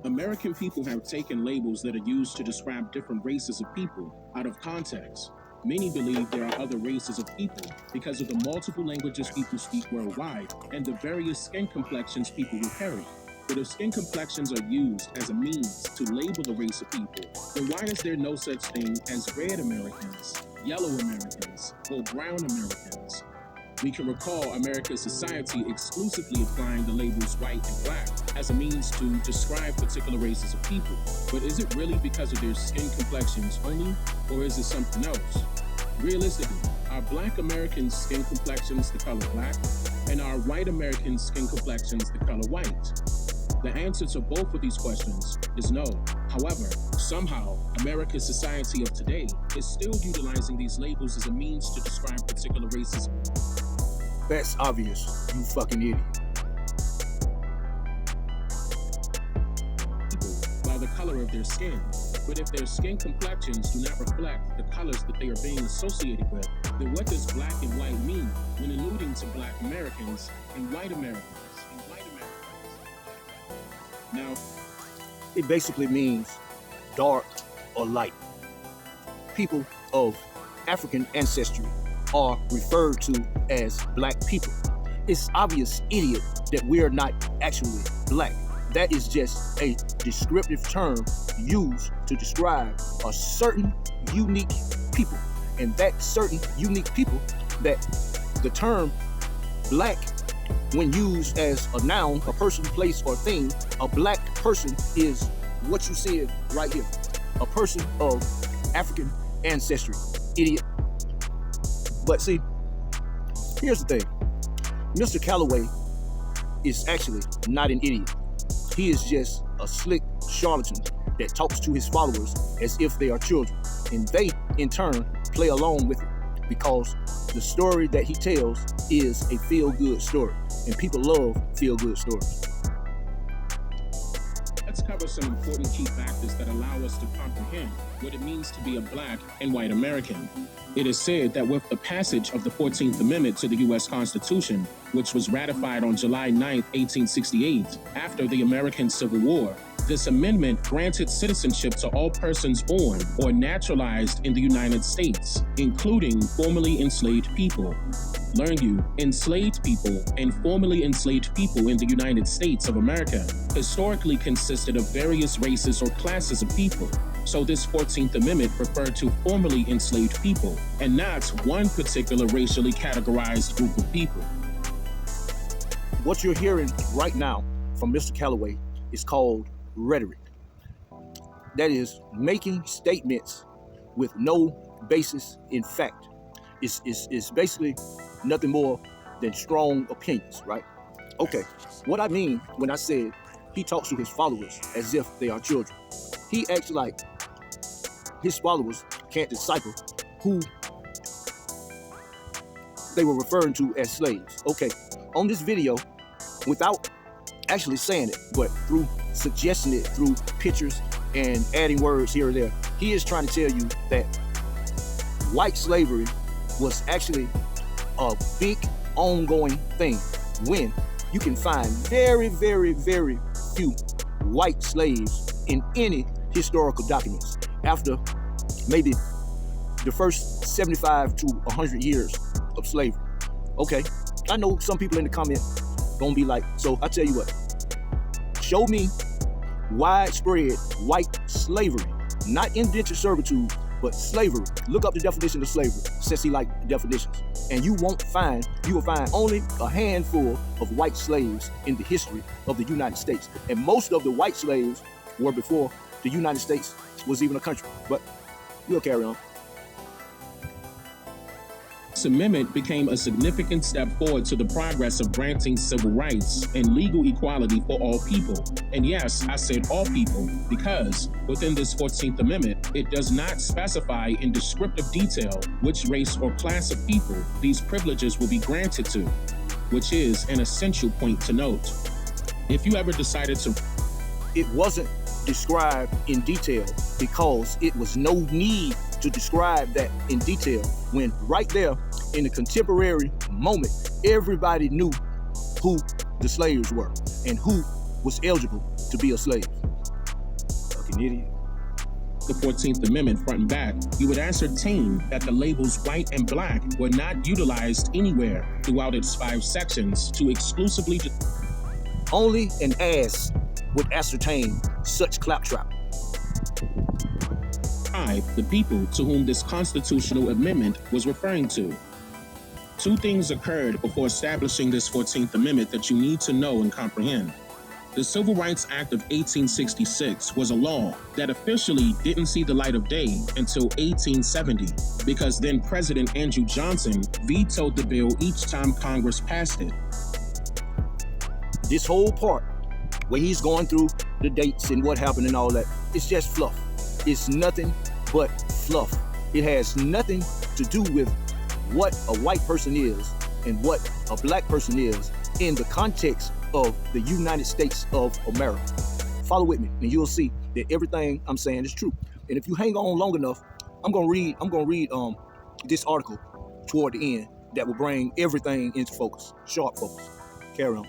American people have taken labels that are used to describe different races of people out of context. Many believe there are other races of people because of the multiple languages people speak worldwide and the various skin complexions people will carry. But if skin complexions are used as a means to label a race of people, then why is there no such thing as red Americans, yellow Americans, or brown Americans? We can recall America's society exclusively applying the labels white and black as a means to describe particular races of people. But is it really because of their skin complexions only, or is it something else? Realistically, are black Americans' skin complexions the color black, and are white Americans' skin complexions the color white? The answer to both of these questions is no. However, somehow, America's society of today is still utilizing these labels as a means to describe particular races. That's obvious, you fucking idiot. By the color of their skin. But if their skin complexions do not reflect the colors that they are being associated with, then what does black and white mean when alluding to black Americans and white Americans? Now, it basically means dark or light. People of African ancestry are referred to as black people. It's obvious, idiot, that we are not actually black. That is just a descriptive term used to describe a certain unique people. And that certain unique people, that the term black, when used as a noun, a person, place, or thing, a black person is what you said right here. A person of African ancestry, idiot. But see, here's the thing. Mr. Calloway is actually not an idiot. He is just a slick charlatan that talks to his followers as if they are children. And they, in turn, play along with it because the story that he tells is a feel-good story. And people love feel-good stories. Let's cover some important key factors that allow us to comprehend what it means to be a black and white American. It is said that with the passage of the 14th Amendment to the U.S. Constitution, which was ratified on July 9, 1868, after the American Civil War, this amendment granted citizenship to all persons born or naturalized in the United States, including formerly enslaved people. Learn you, enslaved people and formerly enslaved people in the United States of America historically consisted of various races or classes of people. So this 14th Amendment referred to formerly enslaved people and not one particular racially categorized group of people. What you're hearing right now from Mr. Calloway is called rhetoric. That is making statements with no basis in fact. It's basically nothing more than strong opinions, right? Okay, what I mean when I said he talks to his followers as if they are children, he acts like his followers can't decipher who they were referring to as slaves. Okay, on this video, without actually saying it, but through suggesting it through pictures and adding words here or there, he is trying to tell you that white slavery was actually a big ongoing thing when you can find very, very, very few white slaves in any historical documents after maybe the first 75 to 100 years of slavery. Okay, I know some people in the comment gonna be like, so I tell you what, show me widespread white slavery, not indentured servitude, but slavery. Look up the definition of slavery, since he liked the definitions. And you will find only a handful of white slaves in the history of the United States. And most of the white slaves were before the United States was even a country. But we'll carry on. This amendment became a significant step forward to the progress of granting civil rights and legal equality for all people. And yes, I said all people, because within this 14th Amendment, it does not specify in descriptive detail which race or class of people these privileges will be granted to, which is an essential point to note. If you ever decided to... It wasn't described in detail because it was no need to describe that in detail when right there in the contemporary moment, everybody knew who the slaves were and who was eligible to be a slave. Fucking idiot. The 14th Amendment front and back, you would ascertain that the labels white and black were not utilized anywhere throughout its 5 sections to exclusively Only an ass would ascertain such claptrap. describe the people to whom this constitutional amendment was referring to. 2 things occurred before establishing this 14th Amendment that you need to know and comprehend. The Civil Rights Act of 1866 was a law that officially didn't see the light of day until 1870, because then President Andrew Johnson vetoed the bill each time Congress passed it. This whole part where he's going through the dates and what happened and all that, it's just fluff. It's nothing but fluff. It has nothing to do with what a white person is and what a black person is in the context of the United States of America. Follow with me and you'll see that everything I'm saying is true. And if you hang on long enough, I'm gonna read this article toward the end that will bring everything into focus, sharp focus. Carry on.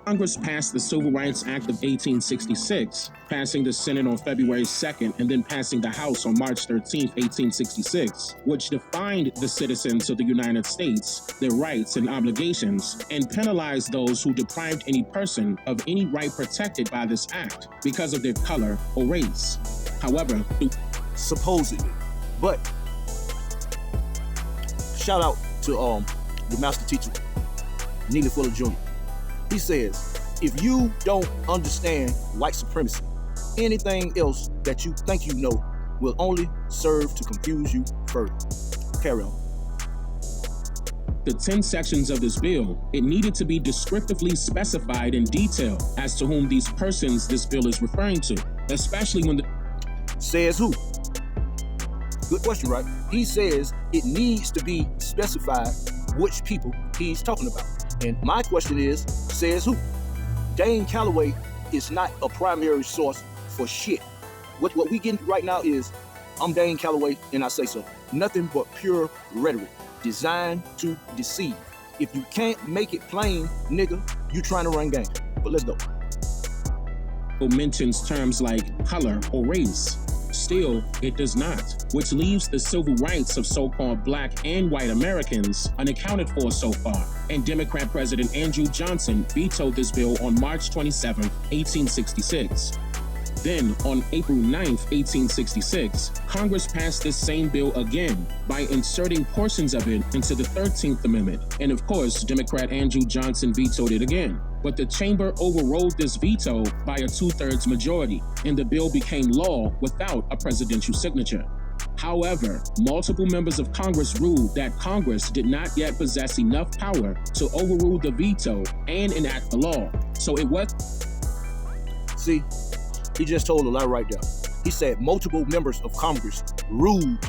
Congress passed the Civil Rights Act of 1866, passing the Senate on February 2nd and then passing the House on March 13th, 1866, which defined the citizens of the United States, their rights and obligations, and penalized those who deprived any person of any right protected by this act because of their color or race. However, supposedly, but shout out to the master teacher, Neely Fuller Jr. He says, if you don't understand white supremacy, anything else that you think you know will only serve to confuse you further. Carry on. The 10 sections of this bill, it needed to be descriptively specified in detail as to whom these persons this bill is referring to, especially when the... Says who? Good question, right? He says it needs to be specified which people he's talking about. And my question is, says who? Dane Calloway is not a primary source for shit. What we getting right now is, I'm Dane Calloway and I say so. Nothing but pure rhetoric designed to deceive. If you can't make it plain, nigga, you trying to run game. But let's go. mentions terms like color or race. Still, it does not, which leaves the civil rights of so-called black and white Americans unaccounted for so far, and Democrat President Andrew Johnson vetoed this bill on March 27, 1866. Then, on April 9, 1866, Congress passed this same bill again by inserting portions of it into the 13th Amendment, and of course, Democrat Andrew Johnson vetoed it again. But the chamber overrode this veto by a 2/3 majority, and the bill became law without a presidential signature. However, multiple members of Congress ruled that Congress did not yet possess enough power to overrule the veto and enact the law. So it was... See, he just told a lie right there. He said multiple members of Congress ruled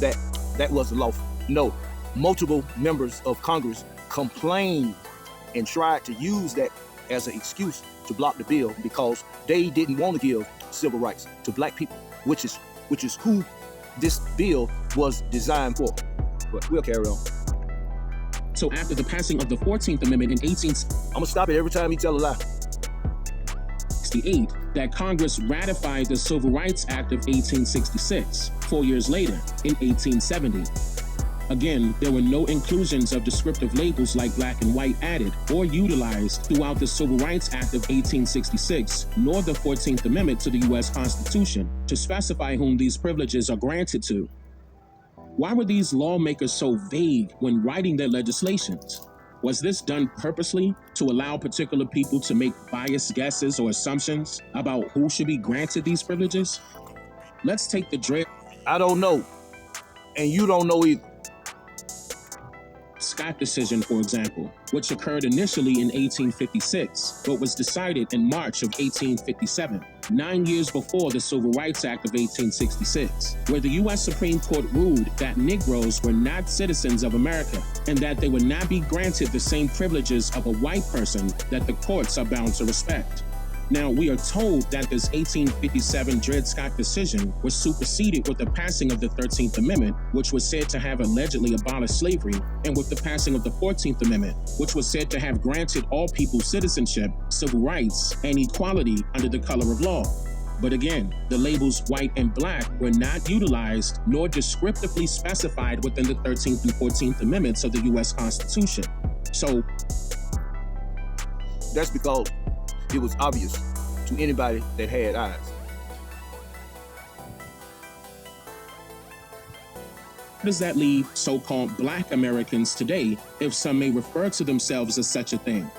that that wasn't lawful. No, multiple members of Congress complained and tried to use that as an excuse to block the bill because they didn't want to give civil rights to black people, which is who this bill was designed for. But we'll carry on. So after the passing of the 14th Amendment in I'm gonna stop it every time he tell a lie. 1868, that Congress ratified the Civil Rights Act of 1866, 4 years later, in 1870. Again, there were no inclusions of descriptive labels like black and white added or utilized throughout the Civil Rights Act of 1866, nor the 14th Amendment to the U.S. Constitution to specify whom these privileges are granted to. Why were these lawmakers so vague when writing their legislations? Was this done purposely to allow particular people to make biased guesses or assumptions about who should be granted these privileges? Let's take the Dred I don't know, and you don't know either. Scott decision, for example, which occurred initially in 1856, but was decided in March of 1857, 9 years before the Civil Rights Act of 1866, where the U.S. Supreme Court ruled that Negroes were not citizens of America and that they would not be granted the same privileges of a white person that the courts are bound to respect. Now, we are told that this 1857 Dred Scott decision was superseded with the passing of the 13th Amendment, which was said to have allegedly abolished slavery, and with the passing of the 14th Amendment, which was said to have granted all people citizenship, civil rights, and equality under the color of law. But again, the labels white and black were not utilized nor descriptively specified within the 13th and 14th Amendments of the U.S. Constitution. So that's because it was obvious to anybody that had eyes. How does that leave so-called Black Americans today, if some may refer to themselves as such a thing?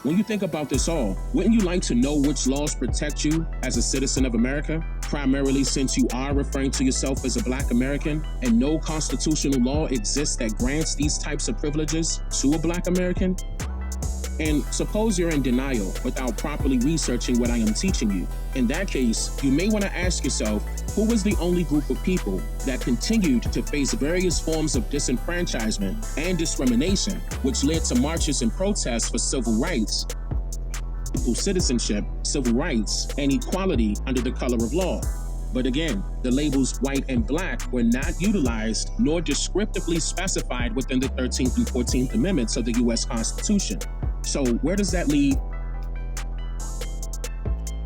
When you think about this all, wouldn't you like to know which laws protect you as a citizen of America, primarily since you are referring to yourself as a Black American, and no constitutional law exists that grants these types of privileges to a Black American? And suppose you're in denial without properly researching what I am teaching you. In that case, you may want to ask yourself, who was the only group of people that continued to face various forms of disenfranchisement and discrimination, which led to marches and protests for civil rights, equal citizenship, civil rights, and equality under the color of law? But again, the labels white and black were not utilized nor descriptively specified within the 13th and 14th Amendments of the U.S. Constitution. So where does that leave?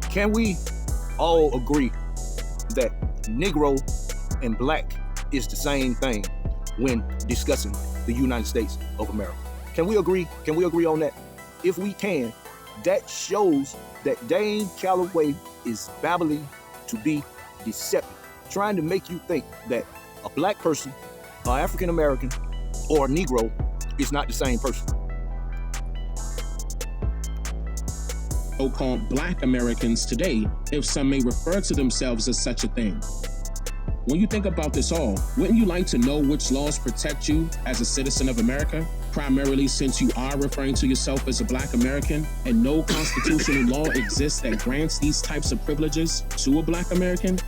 Can we all agree that Negro and black is the same thing when discussing the United States of America? Can we agree? Can we agree on that? If we can, that shows that Dane Calloway is babbling to be deceptive, trying to make you think that a black person, an African American, or a Negro is not the same person. So-called Black Americans today, if some may refer to themselves as such a thing. When you think about this all, wouldn't you like to know which laws protect you as a citizen of America, primarily since you are referring to yourself as a Black American, and no constitutional law exists that grants these types of privileges to a Black American?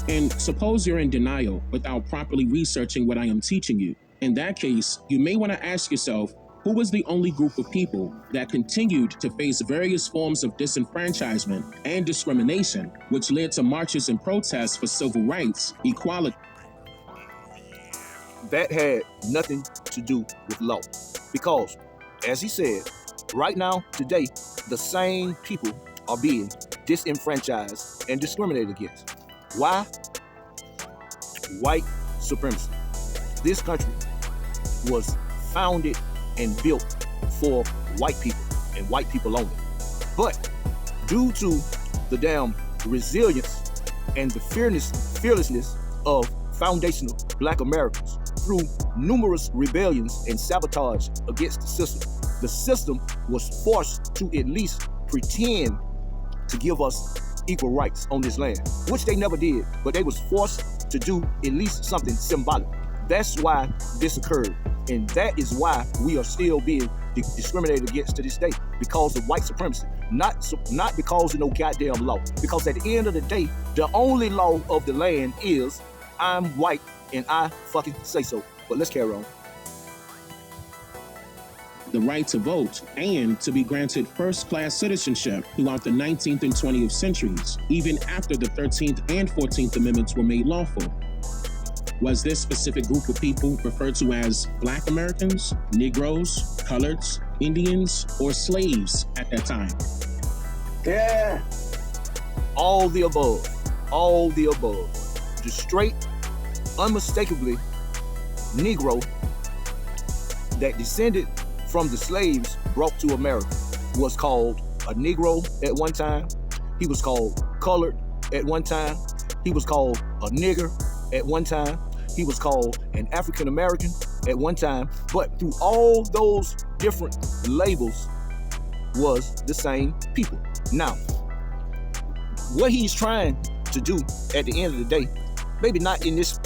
And suppose you're in denial without properly researching what I am teaching you. In that case, you may want to ask yourself, who was the only group of people that continued to face various forms of disenfranchisement and discrimination, which led to marches and protests for civil rights, equality? That had nothing to do with law. Because, as he said, right now, today, the same people are being disenfranchised and discriminated against. Why? White supremacy. This country was founded and built for white people and white people only. But due to the damn resilience and the fearlessness of foundational Black Americans through numerous rebellions and sabotage against the system was forced to at least pretend to give us equal rights on this land, which they never did, but they was forced to do at least something symbolic. That's why this occurred. And that is why we are still being discriminated against to this day, because of white supremacy, not because of no goddamn law. Because at the end of the day, the only law of the land is I'm white and I fucking say so. But let's carry on. The right to vote and to be granted first-class citizenship throughout the 19th and 20th centuries, even after the 13th and 14th Amendments were made lawful. Was this specific group of people referred to as Black Americans, Negroes, Coloreds, Indians, or slaves at that time? Yeah. All the above. All the above. The straight, unmistakably Negro that descended from the slaves brought to America was called a Negro at one time. He was called colored at one time. He was called a nigger at one time. He was called an African American at one time. But through all those different labels was the same people. Now, what he's trying to do at the end of the day, maybe not in this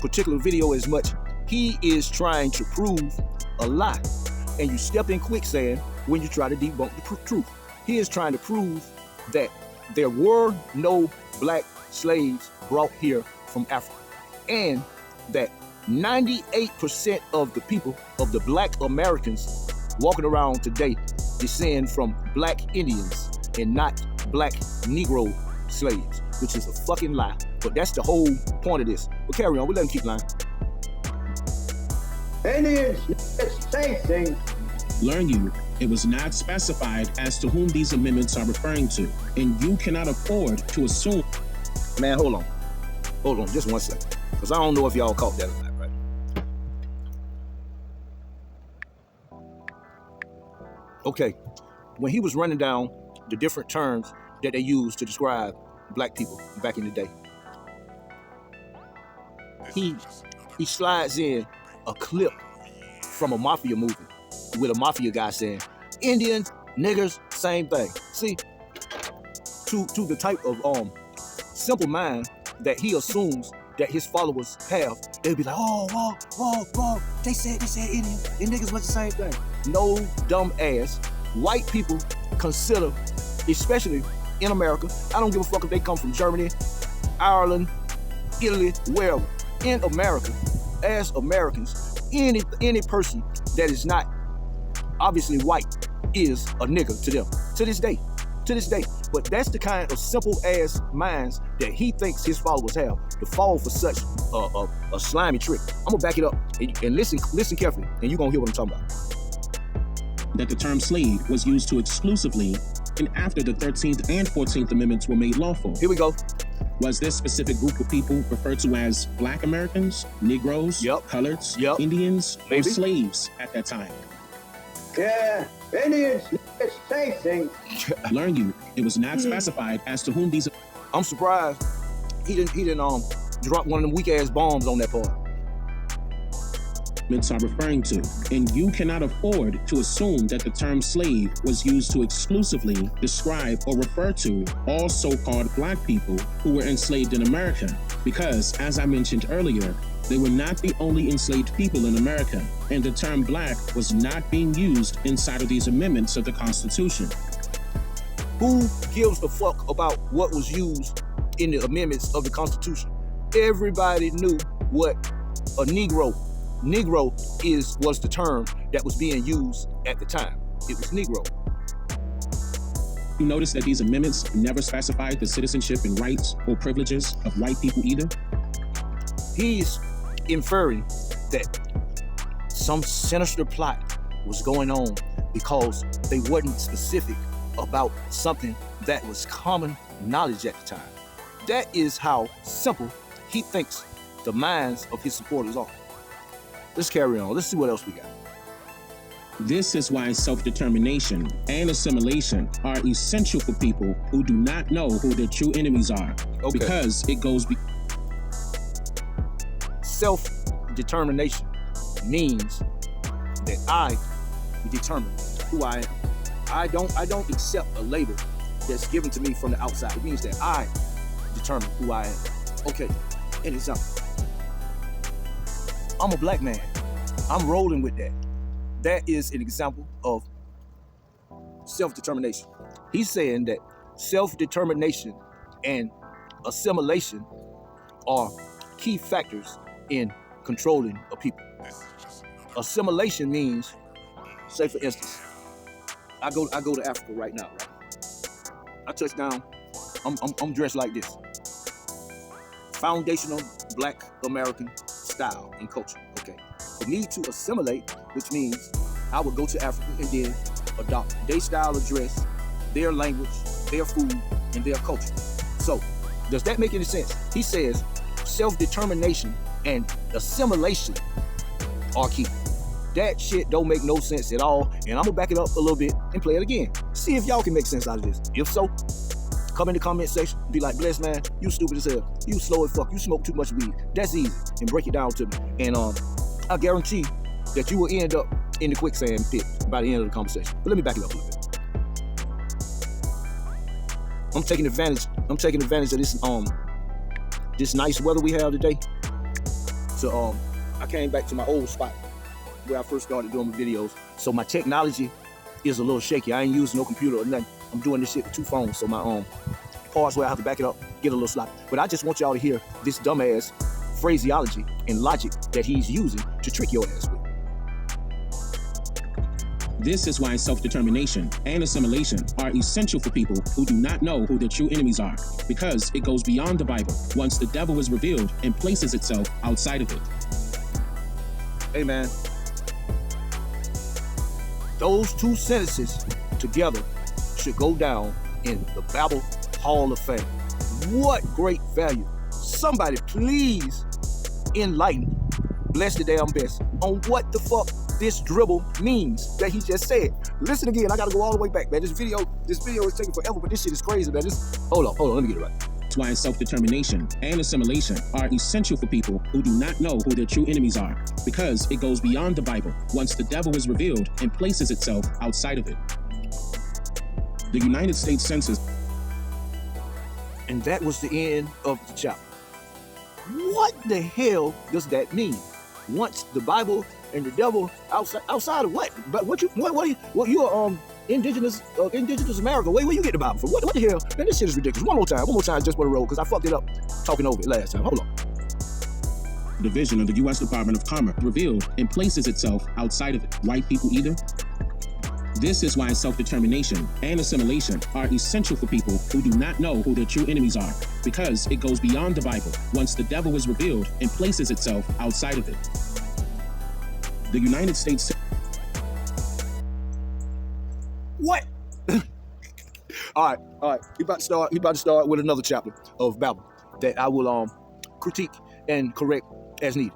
particular video as much, he is trying to prove a lie. And you step in quicksand when you try to debunk the truth. He is trying to prove that there were no black slaves brought here from Africa, and that 98% of the people, of the Black Americans walking around today, descend from Black Indians and not Black Negro slaves, which is a fucking lie. But that's the whole point of this. But carry on, we let him keep lying. Indians say things. Learn you it was not specified as to whom these amendments are referring to, and you cannot afford to assume. Man, hold on, just 1 second, because I don't know if y'all caught that or not, right? Okay, when he was running down the different terms that they used to describe black people back in the day, he slides in a clip from a mafia movie with a mafia guy saying, Indians, niggers, same thing. See, to the type of simple mind that he assumes that his followers have, they'll be like, whoa, they said Indians and niggas was the same thing. No, dumb ass. White people consider, especially in America, I don't give a fuck if they come from Germany, Ireland, Italy, wherever. In America, as Americans, any person that is not obviously white is a nigger to them, to this day. But that's the kind of simple ass minds that he thinks his followers have to fall for such a slimy trick. I'm gonna back it up and listen carefully, and you're gonna hear what I'm talking about. That the term slave was used to exclusively, and after the 13th and 14th Amendments were made lawful. Here we go. Was this specific group of people referred to as Black Americans, Negroes, Coloreds, Indians, or slaves at that time? Yeah, Indians, same thing. Learn you, it was not specified as to whom these. I'm surprised he didn't drop one of them weak ass bombs on that part. Are referring to, and you cannot afford to assume that the term slave was used to exclusively describe or refer to all so-called black people who were enslaved in America, because, as I mentioned earlier, they were not the only enslaved people in America, and the term black was not being used inside of these amendments of the Constitution. Who gives a fuck about what was used in the amendments of the Constitution? Everybody knew what a Negro was the term that was being used at the time. It was Negro. You notice that these amendments never specified the citizenship and rights or privileges of white people either? He's inferring that some sinister plot was going on because they wasn't specific about something that was common knowledge at the time. That is how simple he thinks the minds of his supporters are. Let's carry on. Let's see what else we got. This is why self-determination and assimilation are essential for people who do not know who their true enemies are. Okay. Because it goes... Self-determination means that I determine who I am. I don't accept a label that's given to me from the outside. It means that I determine who I am. Okay, an example. I'm a black man. I'm rolling with that. That is an example of self-determination. He's saying that self-determination and assimilation are key factors in controlling a people. Assimilation means, say for instance, I go to Africa right now, right? I touch down, I'm dressed like this. Foundational Black American style and culture, okay? For me to assimilate, which means I would go to Africa and then adopt their style of dress, their language, their food, and their culture. So, does that make any sense? He says self-determination and assimilation are key. That shit don't make no sense at all, and I'm gonna back it up a little bit and play it again. See if y'all can make sense out of this. If so, come in the comment section, be like, Bless, man, you stupid as hell. You slow as fuck. You smoke too much weed. That's easy. And break it down to me. And I guarantee that you will end up in the quicksand pit by the end of the conversation. But let me back it up a little bit. I'm taking advantage of this nice weather we have today. So I came back to my old spot where I first started doing my videos. So my technology is a little shaky. I ain't using no computer or nothing. I'm doing this shit with 2 phones, so my parts where I have to back it up get a little sloppy. But I just want y'all to hear this dumbass phraseology and logic that he's using to trick your ass with. This is why self-determination and assimilation are essential for people who do not know who their true enemies are, because it goes beyond the Bible once the devil is revealed and places itself outside of it. Hey man, Those two sentences together should go down in the Bible Hall of Fame. What great value. Somebody please enlighten, bless the damn best, on what the fuck this dribble means that he just said. Listen again, I gotta go all the way back, man. This video is taking forever, but this shit is crazy, man. Hold on, let me get it right. That's why self-determination and assimilation are essential for people who do not know who their true enemies are, because it goes beyond the Bible once the devil is revealed and places itself outside of it. The United States Census. And that was the end of the chapter. What the hell does that mean? Once the Bible and the devil outside of what? But what you are indigenous America. Where you get the Bible from? What the hell? Man, this shit is ridiculous. One more time, just for the road, because I fucked it up talking over it last time. Hold on. Division of the U.S. Department of Commerce revealed and places itself outside of it. White people either. This is why self-determination and assimilation are essential for people who do not know who their true enemies are, because it goes beyond the Bible once the devil is revealed and places itself outside of it. The United States. What? All right. We about to start with another chapter of Bible that I will critique and correct as needed.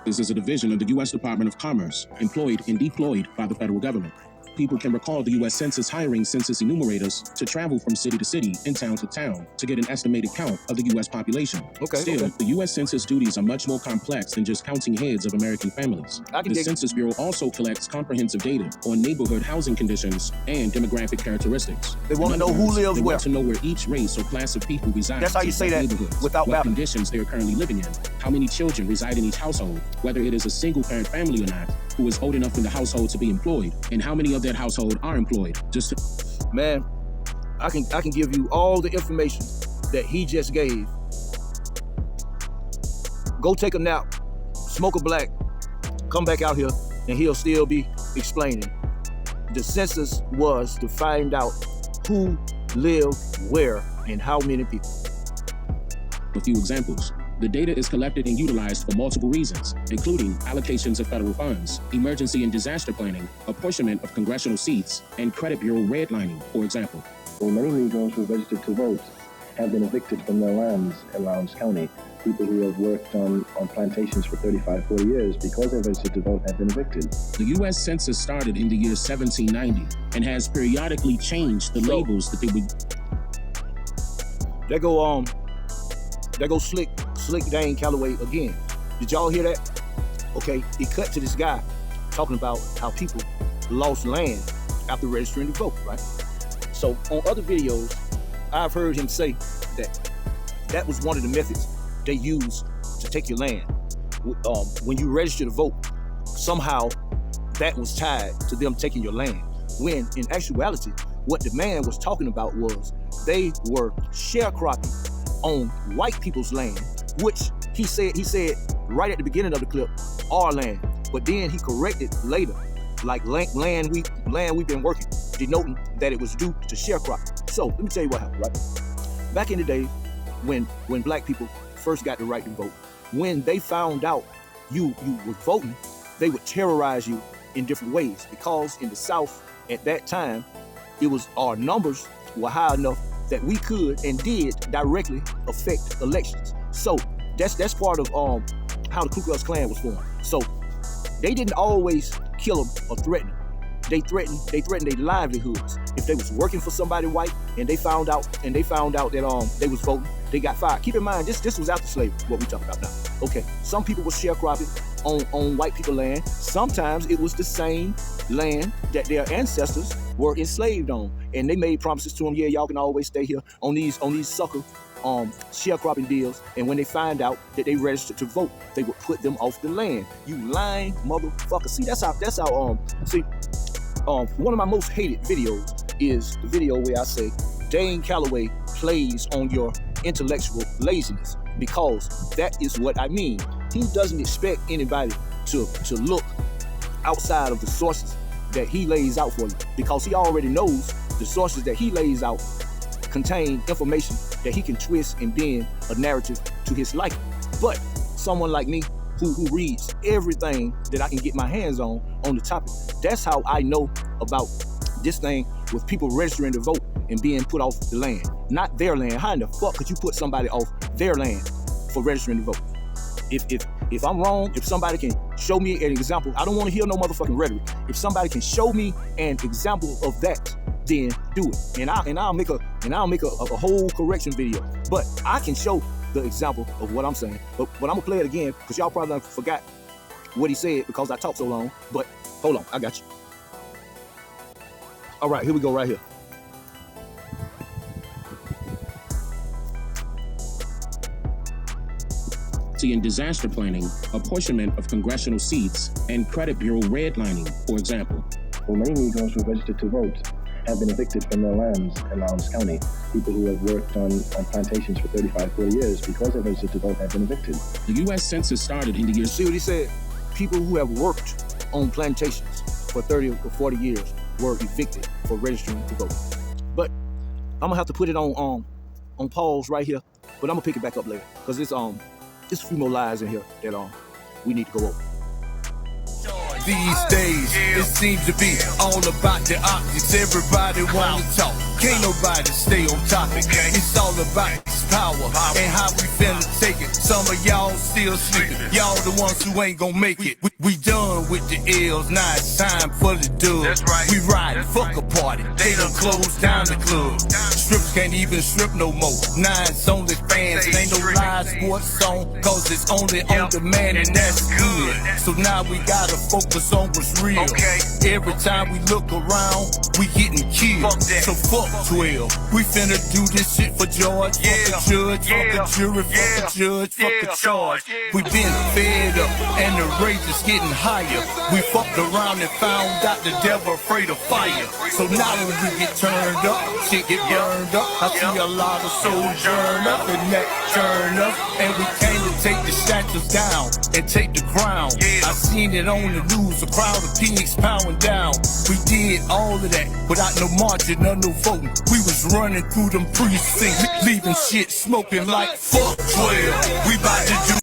This is a division of the U.S. Department of Commerce, employed and deployed by the federal government. People can recall the U.S. Census hiring census enumerators to travel from city to city and town to town to get an estimated count of the U.S. population. Still, the U.S. Census duties are much more complex than just counting heads of American families. The Census Bureau also collects comprehensive data on neighborhood housing conditions and demographic characteristics. They want to know who lives where. They want to know where each race or class of people resides. That's how you say that without what conditions they are currently living in, how many children reside in each household, whether it is a single-parent family or not, who is old enough in the household to be employed, and how many of that household are employed. Man, I can give you all the information that he just gave. Go take a nap, smoke a black, come back out here, and he'll still be explaining. The census was to find out who lived where and how many people. A few examples. The data is collected and utilized for multiple reasons, including allocations of federal funds, emergency and disaster planning, apportionment of congressional seats, and credit bureau redlining, for example. Well, many Negroes who registered to vote have been evicted from their lands in Lowndes County. People who have worked on plantations for 35, 40 years, because they registered to vote, have been evicted. The U.S. Census started in the year 1790 and has periodically changed the labels that they would. There go Slick Dane Calloway again. Did y'all hear that? Okay, he cut to this guy talking about how people lost land after registering to vote, right? So on other videos, I've heard him say that was one of the methods they used to take your land. When you register to vote, somehow that was tied to them taking your land. When in actuality, what the man was talking about was they were sharecropping on white people's land, which he said right at the beginning of the clip, our land. But then he corrected later, like land we've been working, denoting that it was due to sharecropping. So let me tell you what happened, right? Back in the day, when black people first got the right to vote, when they found out you were voting, they would terrorize you in different ways, because in the South at that time, it was our numbers were high enough that we could and did directly affect elections. So that's part of how the Ku Klux Klan was formed. So they didn't always kill them or threaten them. They threatened their livelihoods. If they was working for somebody white and they found out that they was voting, they got fired. Keep in mind, this was after slavery, what we talking about now. Okay, some people were sharecropping on white people land. Sometimes it was the same land that their ancestors were enslaved on, and they made promises to them, yeah, y'all can always stay here on these sucker sharecropping deals. And when they find out that they registered to vote, they would put them off the land. You lying motherfucker. See, that's how one of my most hated videos is the video where I say Dane Calloway plays on your intellectual laziness, because that is what I mean. He doesn't expect anybody to look outside of the sources that he lays out for you, because he already knows the sources that he lays out contain information that he can twist and bend a narrative to his liking. But someone like me who reads everything that I can get my hands on on the topic. That's how I know about this thing with people registering to vote and being put off the land. Not their land. How in the fuck could you put somebody off their land for registering to vote? If I'm wrong, if somebody can show me an example, I don't want to hear no motherfucking rhetoric. If somebody can show me an example of that, then do it. And I'll make a whole correction video. But I can show the example of what I'm saying. But I'm gonna play it again because y'all probably forgot what he said because I talked so long. But hold on, I got you. All right, here we go right here. In disaster planning, apportionment of congressional seats, and credit bureau redlining, for example. Well, many Negroes who registered to vote have been evicted from their lands in Lowndes County. People who have worked on plantations for 35, 40 years because they registered to vote have been evicted. The U.S. Census started in the year... See what he said? People who have worked on plantations for 30 or 40 years were evicted for registering to vote. But I'm gonna have to put it on pause right here, but I'm gonna pick it back up later because it's a few more lies in here that we need to go over. These days, it seems to be all about the optics. Everybody wanna talk, can't nobody stay on topic. It's all about this power and how we finna take it. Some of y'all still sleeping, y'all the ones who ain't gonna make it. We done with the L's, now it's time for the dubs. We riding, fuck a party, they done closed down the club. Strippers can't even strip no more. Nine's only fans, it ain't no live sports song, cause it's only on demand and that's good. So now we gotta focus on what's real. Every time we look around, we getting killed. So fuck 12. We finna do this shit for George. Fuck the judge, fuck the jury, fuck the judge, fuck the charge. We been fed up and the rage is getting higher. We fucked around and found out the devil afraid of fire. So now when we get turned up, shit get burned up. I see a lot of souls burn up and that turn up. And we came to take the statues down and take the crown. I seen it on the news, a crowd of pigs powering down. We did all of that without no marching or no voting. We was running through them precincts, leaving shit smoking like fuck 12. We bout to do